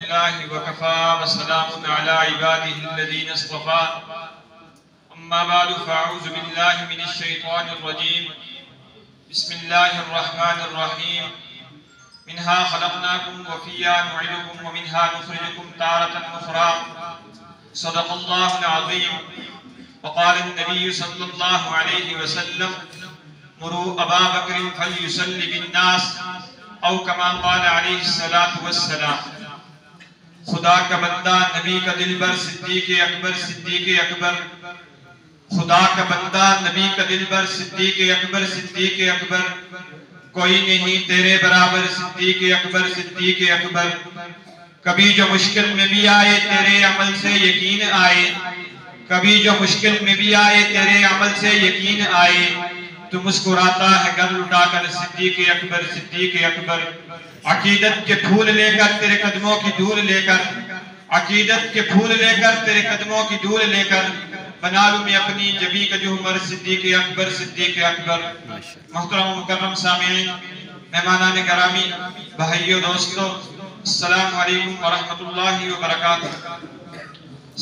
الله وكفى وسلام على عباده الذين اصطفى أما بعد فأعوذ بالله من الشيطان الرجيم بسم الله الرحمن الرحيم منها خلقناكم وفيها نعيدكم ومنها نخرجكم تارة أخرى صدق الله العظيم. وقال النبي صلى الله عليه وسلم مروا أبا بكر فليصلي بالناس او كما قال علیہ الصلاة والسلام. خدا کا بندہ نبی کا دلبر صدیق اکبر صدیق اکبر، خدا کا بندہ نبی کا دلبر صدیق اکبر صدیق اکبر، کوئی نہیں تیرے برابر صدیق اکبر صدیق اکبر. کبھی جو مشکل میں بھی آئے تیرے عمل سے یقین آئے، کبھی جو مشکل میں بھی آئے تیرے عمل سے یقین آئے. تو مسکراتا ہے گر لٹا کر صدیق اکبر صدیق اکبر. عقیدت کے پھول لے کر تیرے قدموں کی دھول لے کر، عقیدت کے پھول لے کر تیرے قدموں کی دھول لے کر بنا لوں میں اپنی جبی کا جوہر صدیق اکبر صدیق اکبر. محترم و مکرم سامعین، مہمانان گرامی، بھائیو دوستو، السلام علیکم ورحمۃ اللہ وبرکاتہ.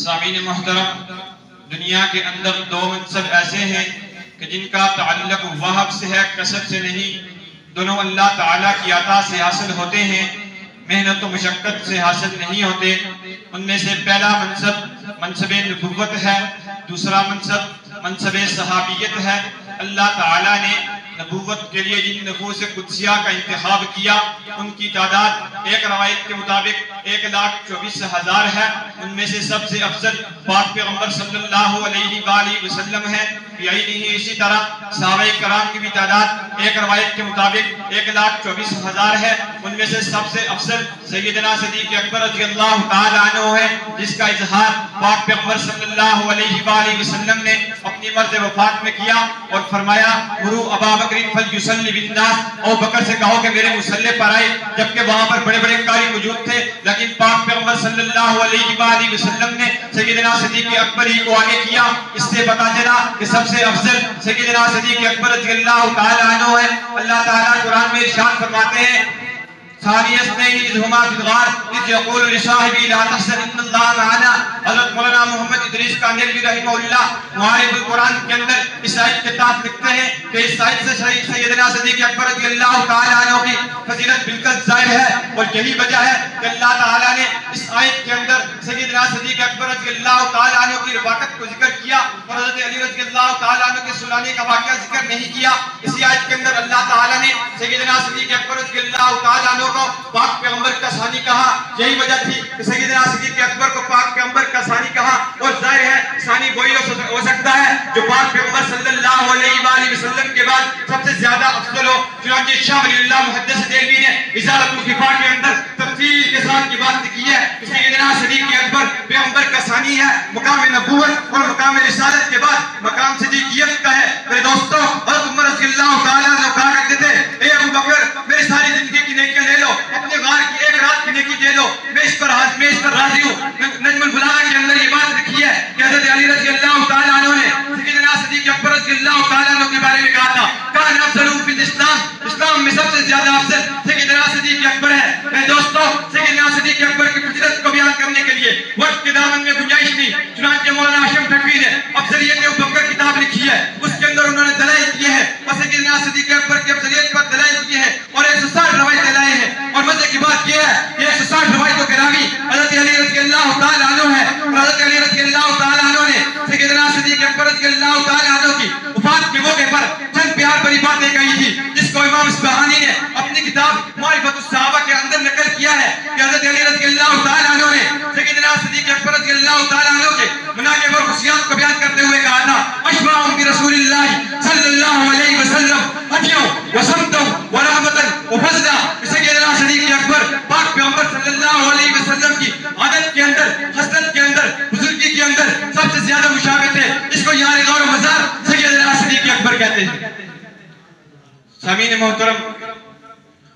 سامعین محترم، دنیا کے اندر دو منصب ایسے ہیں کہ جن کا تعلق وہب سے ہے، کسب سے نہیں. دونوں اللہ تعالیٰ کی عطا سے حاصل ہوتے ہیں، محنت و مشقت سے حاصل نہیں ہوتے. ان میں سے پہلا منصب منصب نبوت ہے، دوسرا منصب منصب صحابیت ہے. اللہ تعالیٰ نے نبوت کے لیے جن نفوس قدسیہ کا انتخاب کیا ان کی تعداد ایک روایت کے مطابق 1,24,000 ہے. ان میں سے سب سے افضل پاک پیغمبر صلی اللہ علیہ وآلہ وسلم ہے. یہی نہیں، اسی طرح صحابہ کرام کی بھی تعداد ایک روایت کے مطابق 1,24,000 ہے. ان میں سے سب سے افضل سیدنا صدیق اکبر رضی اللہ تعالی عنہ ہے، جس کا اظہار پاک پیغمبر صلی اللہ علیہ وآلہ وسلم نے اپنی مرض وفات میں کیا اور فرمایا مروا ابا بکر فلیصلی بالناس، او بکر سے کہو کہ میرے مصلی پر آئے. جبکہ وہاں پر بڑے بڑے قاری موجود تھے، لیکن پاک پیغمبر صلی اللہ علیہ وآلہ وسلم نے سیدنا صدیق اکبر ہی کو آگے کیا. اس سے پتہ چلا کہ سب سے افضل سیدنا صدیق اکبر رضی اللہ تعالی عنہ ہے. اللہ تعالیٰ قرآن میں ارشاد فرماتے ہیں ثانی اثنین اذ ہما فی الغار اذ یقول لصاحبہ لا تحزن ان اللہ معنا. حضرت مولانا محمد ادریس کاندھلوی رحمہ اللہ معارف القرآن کے اندر اس آیت کے تحت لکھتے ہیں کہ اس آیت سے سیدنا صدیق اکبر رضی اللہ تعالی عنہ کی فضیلت بالکل ظاہر ہے. اور یہی وجہ ہے کہ اللہ تعالیٰ نے اس آیت کے اندر سیدنا صدیق اکبر رضی اللہ تعالی عنہ کی رفاقت کو ذکر کیا اور حضرت علی رضی اللہ تعالی عنہ کے سلانے کا واقعہ ذکر نہیں کیا. اسی آیت کے اندر اللہ تعالیٰ نے سیدنا صدیق اکبر رضی اللہ تعالی عنہ کو پاک پیغمبر کا ثانی کہا. یہی وجہ تھی کہ سیدنا صدیق اکبر کو پاک پیغمبر کا ثانی کہا. اور ظاہر ہے ثانی وہی ہو سکتا ہے جو پاک پیغمبر صلی اللہ علیہ وآلہ وسلم کے بعد سب سے زیادہ افضل ہو. چنانچہ شاہ ولی اللہ محدث دہلوی نے ازالۃ الخفا کے اندر تفصیل کے ساتھ یہ بات کی ہے کہ سیدنا صدیق اکبر پیغمبر کا ثانی ہے. مقام نبوت اور مقام رسالت کے بعد مقام صدیقیت کا ہے. میرے دوستو، حضرت عمر رضی اللہ تعالیٰ عنہ کہا کرتے تھے اے ابو بکر میری ساری زندگی کی نیکیاں لے لو، اپنے غار کی ایک رات کی نیکی دے دو، میں اس پر راضی ہوں. نجم البلاغہ کے اندر یہ بات لکھی ہے کہ حضرت علی رضی اللہ تعالیٰ عنہ نے سیدنا صدیق اکبر رضی اللہ تعالیٰ عنہ کے بارے میں کہا تھا کان افضل فی الاسلام، اسلام میں سب سے زیادہ افضل سیدنا صدیق اکبر ہے. میرے دوستو، سیدنا صدیق اکبر کی فضیلت کو بیان کرنے کے لیے وقت کے دامن میں گنجائش نہیں. چنانچہ مولانا ہاشم تھانوی نے افضلیت ابو بکر کتاب لکھی ہے، اس کے اندر انہوں نے دلائل کیے ہیں اور سیدنا صدیق اکبر کی افضلیت پر دلائل کیے ہیں اور 160 روایتیں لائے ہیں. اور مزے کی بات یہ ہے کہ 160 روایتوں کے راوی حضرت علی رضی اللہ تعالی عنہ ہے. اور حضرت علی رضی اللہ تعالی عنہ نے سیدنا صدیق اکبر رضی اللہ تعالی عنہ کی وفات کے موقع پر چند پیار بھری باتیں کہی تھی، جس کو امام اصفہانی نے اپنی کتاب معرفت الصحابہ کے اندر نقل کیا ہے کہ حضرت علی رضی اللہ تعالی عنہ نے سیدنا صدیق اکبر رضی اللہ تعالی عنہ کے مناقب اور خصوصیات کو بیان کرتے ہوئے کہا تھا اشباہم برسول اللہ صلی اللہ علیہ وسلم حجیوں وسمتوں ورحمتاً وفضلہ. سیدنا صدیق اکبر پاک پیغمبر صلی اللہ علیہ وسلم کی عادت کے اندر، حسنت کے اندر، بزرگی کے اندر سب سے زیادہ مشابہت ہے. اس کو یار غور و مزار سیدنا صدیق اکبر کہتے ہیں. سامعین محترم،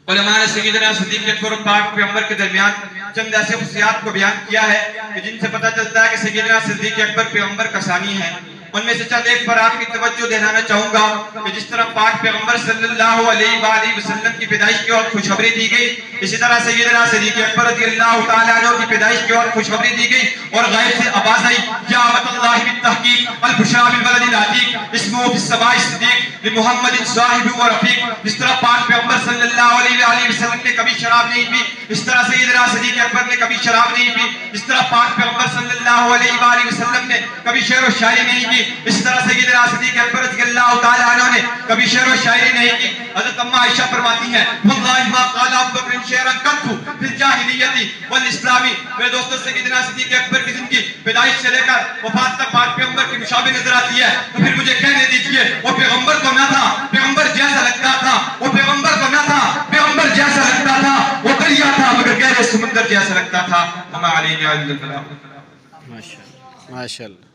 علماء نے سیدنا صدیق اکبر اور پاک پیغمبر کے درمیان چند ایسے خصوصیات کو بیان کیا ہے کہ جن سے پتہ چلتا ہے کہ سیدنا صدیق اکبر پیغمبر کا ثانی ہے. ان میں سے چند ایک پر آپ کی توجہ دلانا چاہوں گا کہ جس طرح پاک پیغمبر صلی اللہ علیہ وآلہ وسلم کی پیدائش کی اور خوشخبری دی گئی، اسی طرح سیدنا صدیق اکبر رضی اللہ تعالیٰ عنہ کی پیدائش کی اور خوشخبری دی گئی، اور غیب سے آواز آئی یا امۃ اللہ بالتحقیق البشرا بالولد العتیق اسمہ فی السماء صدیق لمحمد صاحب و رفیق۔ جس طرح پاک پیغمبر صلی اللہ علیہ وآلہ وسلم نے کبھی شراب نہیں پی، اس طرح سیدنا صدیق اکبر نے کبھی شراب نہیں پی، اس طرح پاک پیغمبر صلی اللہ علیہ وآلہ وسلم نے کبھی شعر و شاعری نہیں کی، اس طرح سیدنا صدیق اکبر رضی اللہ تعالیٰ عنہ نے کبھی شعر و شاعری نہیں کی۔ حضرت اماں عائشہ فرماتی ہیں واللہ ما قال ابو بکر شعرا قط فی الجاہلیۃ والاسلام۔ میرے دوستو سیدنا صدیق اکبر کی زندگی پیدائش سے لے کر وفات تک پاک پیغمبر کی مشابہ نظر آتی ہے، تو پھر مجھے کہنے دیجئے وہ پیغمبر تو نہ تھا، پیغمبر جیسا لگتا تھا، وہ پیغمبر تو نہ تھا، پیغمبر جیسا لگتا تھا، وہ دریا تھا مگر گہرے سمندر جیسا لگتا تھا۔ ہم علیہ السلام۔ ماشاءاللہ ماشاءاللہ۔